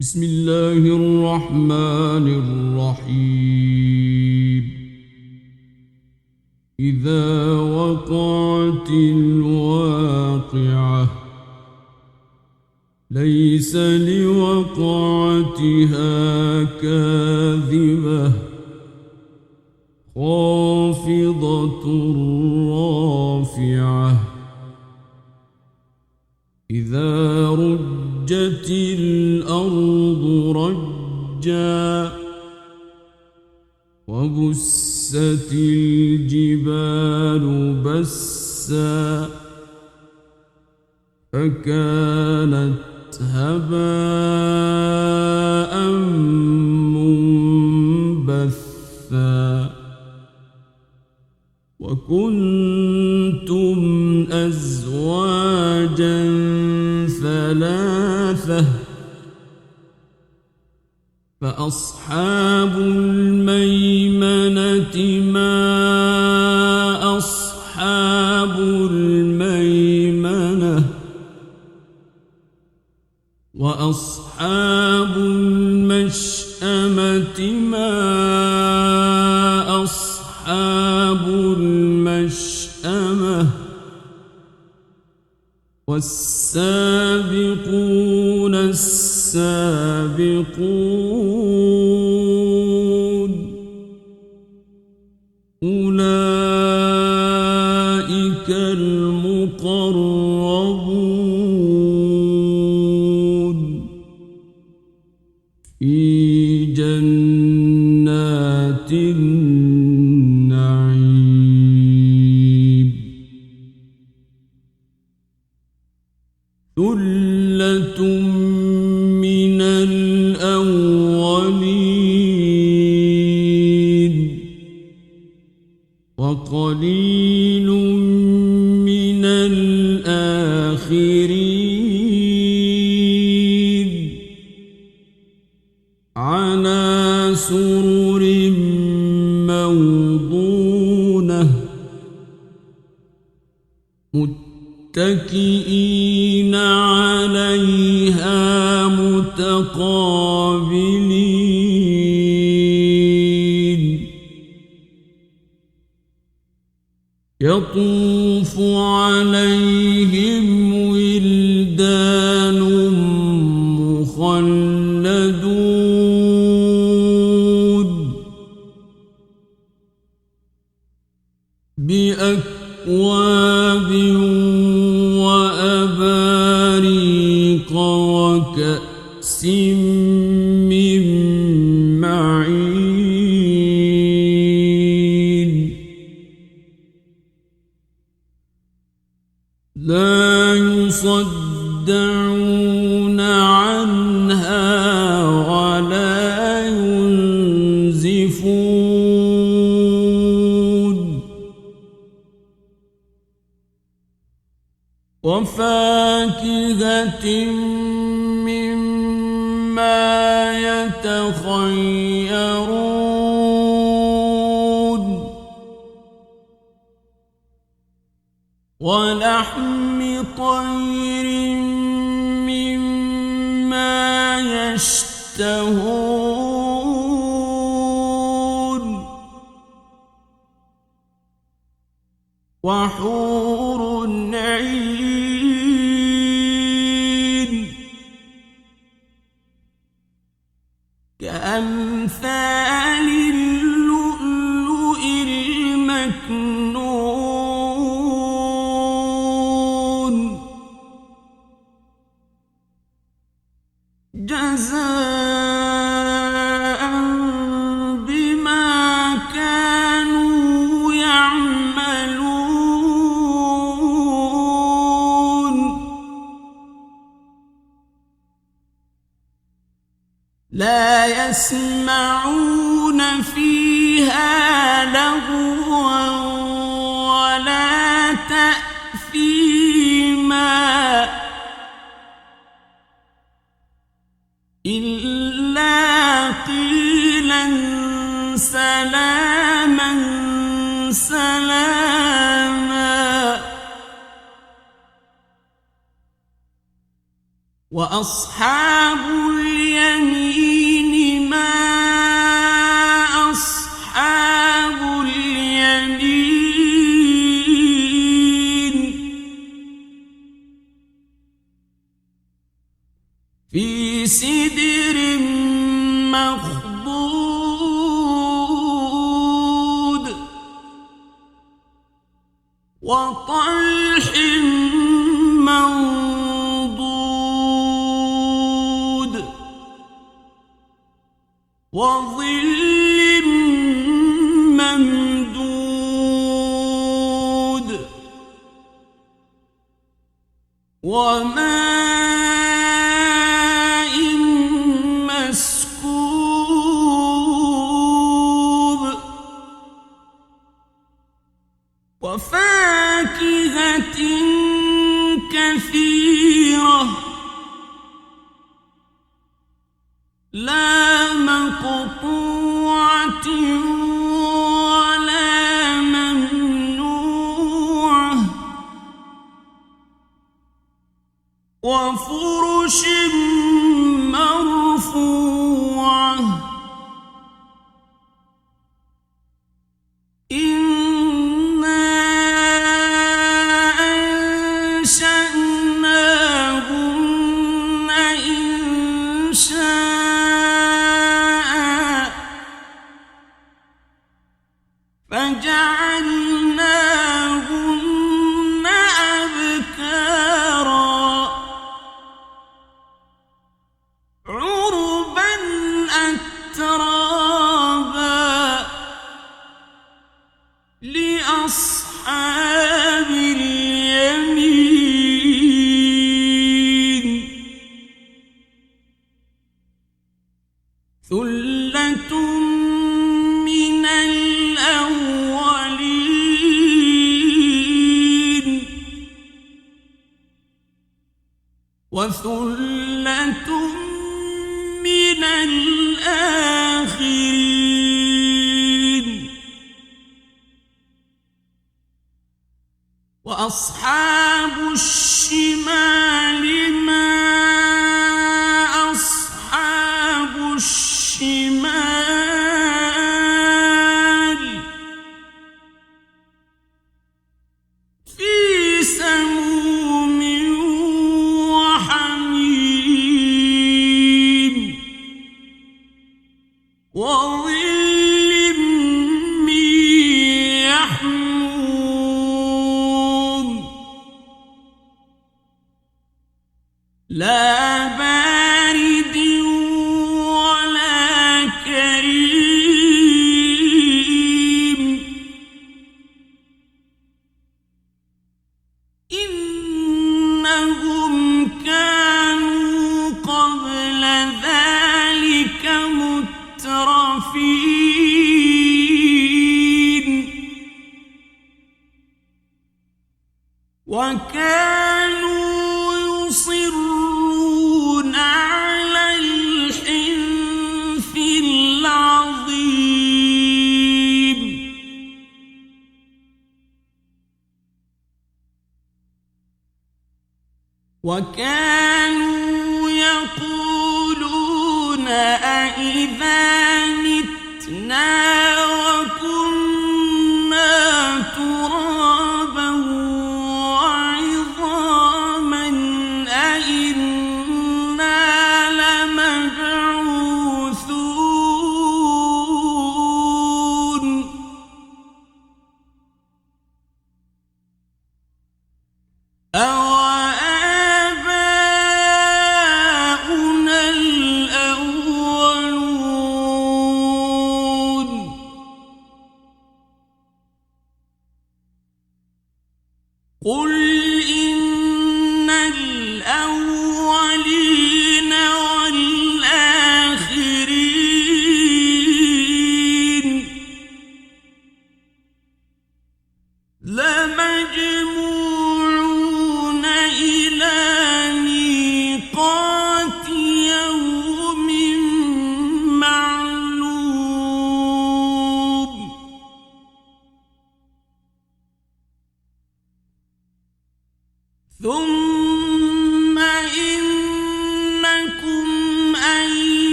بسم الله الرحمن الرحيم إذا وقعت الواقعة ليس لوقعتها كاذبة خافضة رافعة إذا رجت الأرض رجا وبست الجبال بسا فكانت هباء منبثا وكنتم أزواجا ثلاثة فأصحاب الميمنة ما أصحاب الميمنة وأصحاب المشأمة ما أصحاب المشأمة والسابقون السابقون أولئك المقربون في جنات النعيم ثلة من الأولين وقليل من الآخرين على سرر موضونة متكئين عليها متقابلين يطوف عليهم ولدان مخلدون بأكواب وأباريق وكأس من معين لا يصدعون عنها ولا ينزفون وفاكهة مما يتخيرون ولحم طير مما يشتهون وحور عين كأمثال اللؤلؤ المكنون جزاء بما كانوا يعملون لا يسمعون فيها لغوا ولا تأثيما إلا قيلا سلاما سلاما وأصحاب اليمين سدر مخضود وطلح منضود وظل ممدود وماء مسكوب وفاكهة كثيرة لا مقطوعة ولا ممنوعة وفرش مرفوعة إنا أنشأناهن إنشاء فجعلناهن أبكارا عربا أترابا لأصحاب اليمين ثلة من الأولين وثلة من الآخرين وأصحاب الشمال ما أصحاب الشمال في سموم وحميم وظل من يحموم لا بارد ولا كريم إنهم كانوا قبل ذلك مترفين وكانوا يصرون على الحنث العظيم وكانوا يقولون أإذا متنا وكنا ترابا وعظاما أإنا لمبعوثون أوآباؤنا الأولون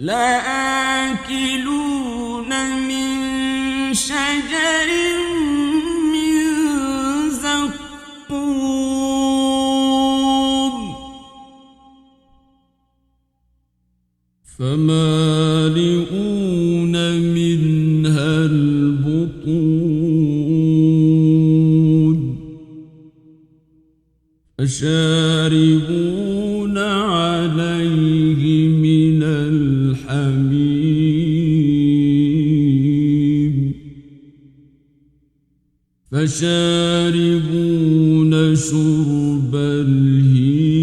لآكلون من شجر من زقوم فمالئون منها البطون فشاربون عليه من الحميم فشاربون شرب الهيم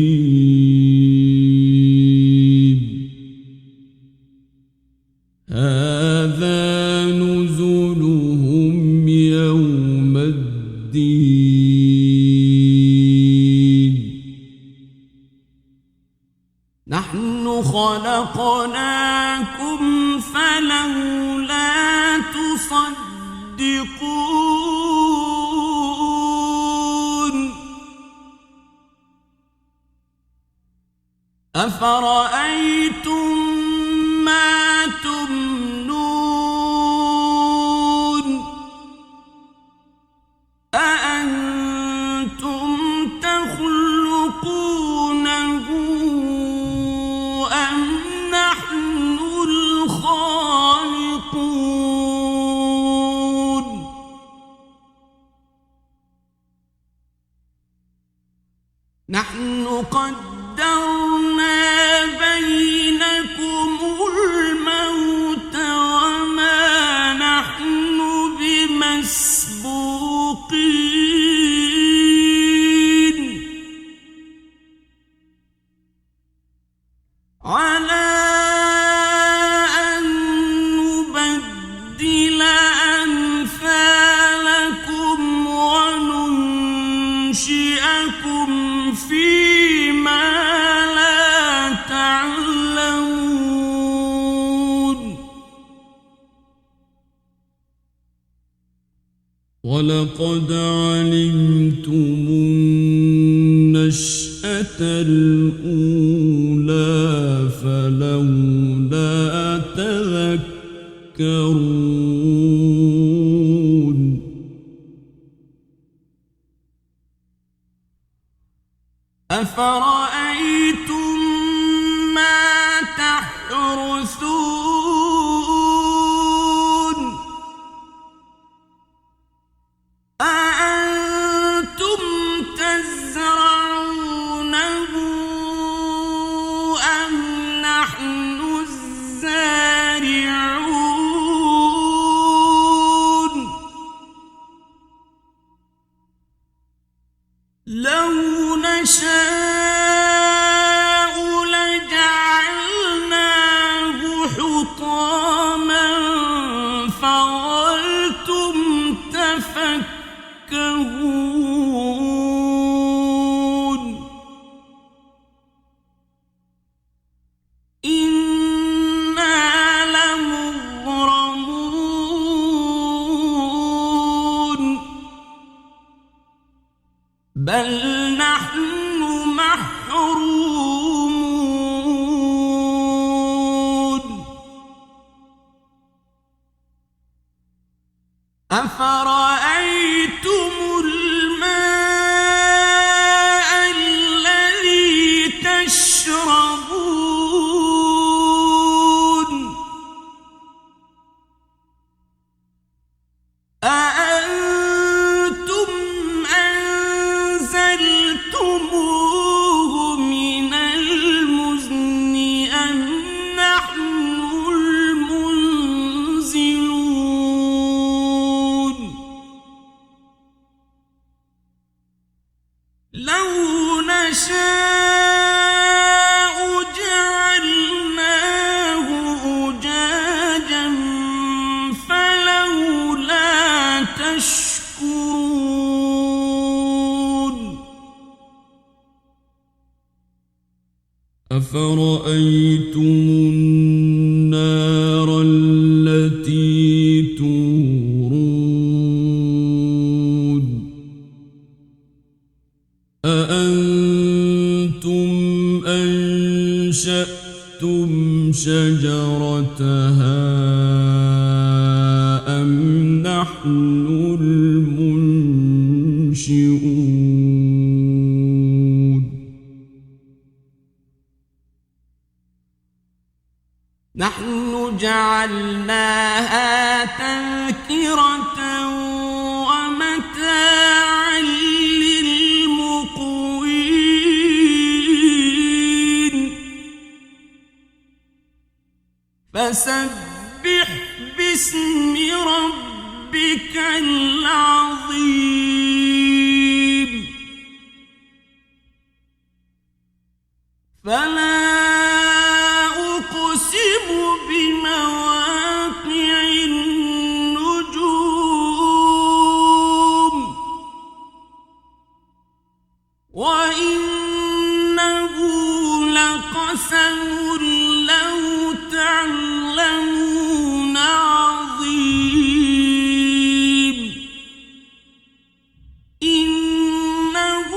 هذا نزلهم يوم الدين نحن خلقناكم فلولا تصدقون أفرأيتم ما تمنون أأنتم تخلقونه أم نحن الخالقون نحن قدرنا بينكم الموت وما نحن بمسبوقين على أن نبدل أمثالكم وننشئكم فيما لا تعلمون ولقد علمتم النشأة الأولى فلولا تذكرون أفرأيتم ما تحرثون أأنتم تزرعونه أم نحن الزارعون لو نشاء لجعلناه حطاما فظلتم تفكهون إنا لمغرمون بل نحن محرومون أفرأيتم الماء الذي تشربون أأنتم أنزلتموه من المزن أم نحن المنزلون لو نشاء جعلناه أجاجا فلولا تشكرون أفرأيتم النار التي تورون أأنتم أنشأتم شجرتها أم نحن المنشئون نحن جعلناها تذكرة ومتاعا للمقوين فسبح باسم ربك العظيم فلا أقسم بمواقع النجوم وإنه لقسم لو تعلمون عظيم إنه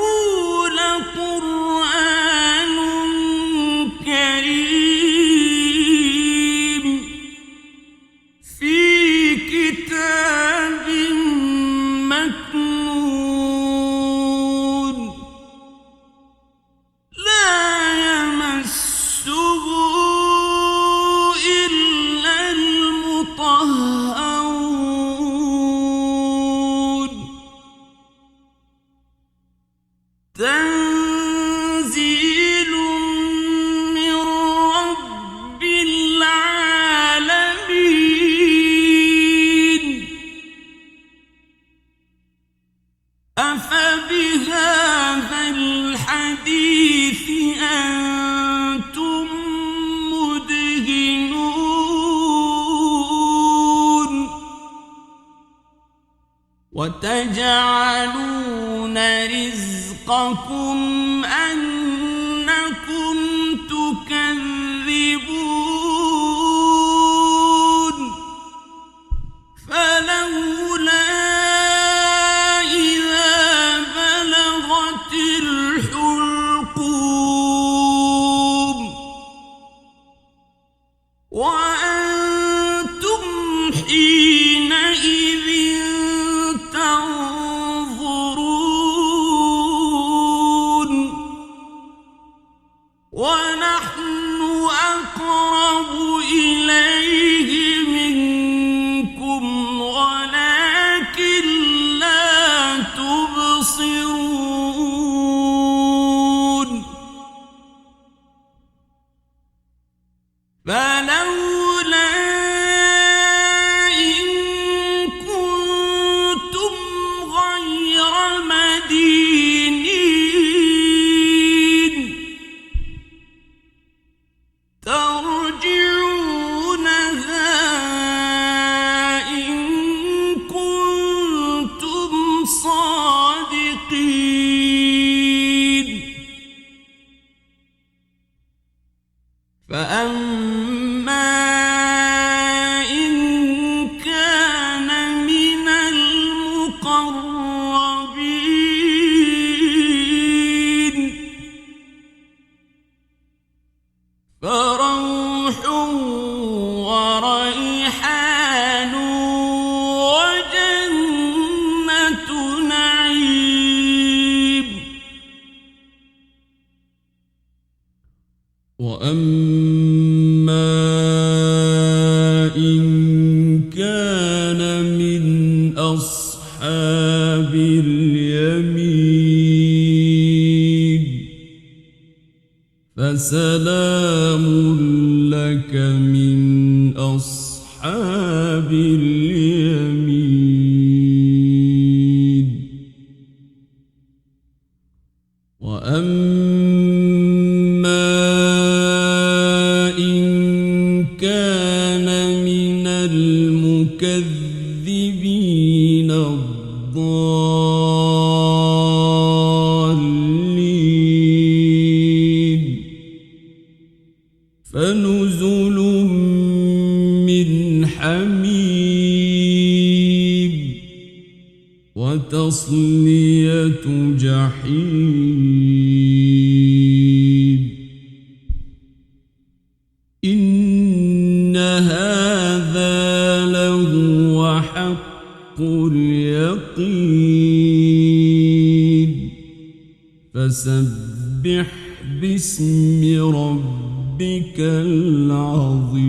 لقرآن كريم في كتاب مكنون لا يمسه إلا المطهرون تنزيل من رب العالمين أفبهذا الحديث أنتم مدهنون وتجعلون رزقكم أنكم تكذبون فلولا إذا بلغت الحلقوم وأنتم حينئذ تنظرون ونحن أقرب إليه منكم ولكن لا تبصرون فلولا إن كنتم غير مدينين ترجعونها إن كنتم صادقين فأما إن كان من المقربين فروح وريحان وجنة نعيم وأما إن كان من أصحاب اليمين فسلام لك من أصحاب اليمين وأما إن كان من المكذبين الضالين فنزل من حميم وتصلية جحيم يقين فسبح باسم ربك العظيم